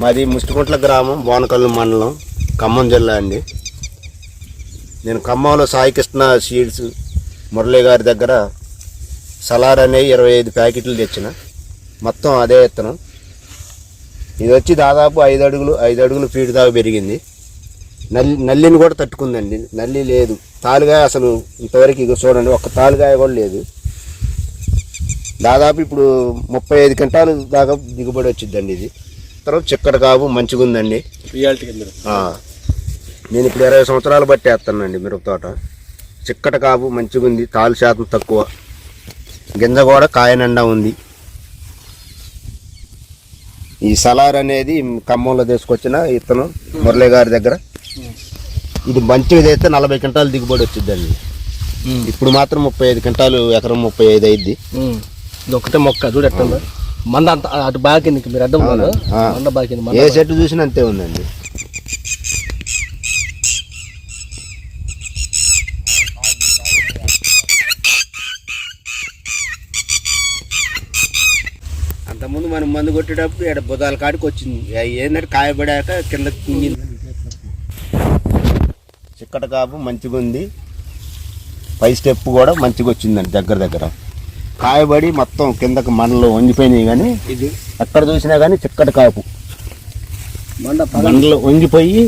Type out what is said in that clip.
మాది ముష్టికుంట్ల గ్రామం, బోనకల్లు మండలం, ఖమ్మం జిల్లా అండి. నేను ఖమ్మంలో సాయికృష్ణ సీడ్స్ మురళి గారి దగ్గర సలార్ అనే 25 ప్యాకెట్లు తెచ్చిన. మొత్తం అదే విత్తనం. ఇది వచ్చి దాదాపు 5 అడుగులు ఫీట్ దాకా పెరిగింది. నల్లిని కూడా తట్టుకుందండి. నల్లి లేదు, తాలుగాయ అసలు ఇంతవరకు ఇక చూడండి, ఒక్క తాలుగాయ కూడా లేదు. దాదాపు ఇప్పుడు 35 క్వింటాలు దాకా దిగుబడి వచ్చిందండి. ఇది తర్వాత చిక్కటి కాపు మంచిగా ఉందండి. నేను ఇప్పుడు 20 సంవత్సరాలు బట్టి వేస్తానండి మిరప తోట. చిక్కటి కాపు మంచిగా ఉంది, తాలు శాతం తక్కువ, గింజ కూడా కాయ నిండా ఉంది. ఈ సలార్ అనేది ఖమ్మంలో తీసుకొచ్చిన ఇతను మురళి గారి దగ్గర. ఇది మంచిగా చేస్తే 40 క్వింటాలు దిగుబడి వచ్చిందండి. ఇప్పుడు మాత్రం 35 క్వింటాలు, ఎకరం 35 అయింది. ఇది ఒకటే మొక్క చూడెట్టండి. మంద అంత అటు బాగా కిందకి మీరు అడ్డం మంద బాగా కింద, ఏ చెట్టు చూసినా అంతే ఉందండి. అంతకుముందు మనం మందు కొట్టేటప్పుడు ఇక్కడ బుధాల కాడికి వచ్చింది. ఏంటంటే కాయబడాక కింద కుంగింది. చిక్కట కాపు మంచిగా ఉంది. పై స్టెప్ కూడా మంచిగా వచ్చిందండి. దగ్గర కాయబడి మొత్తం కిందకు మండలు వంగిపోయినాయి. కానీ ఇది ఎక్కడ చూసినా కానీ చిక్కటి కాపు మండలు వంగిపోయి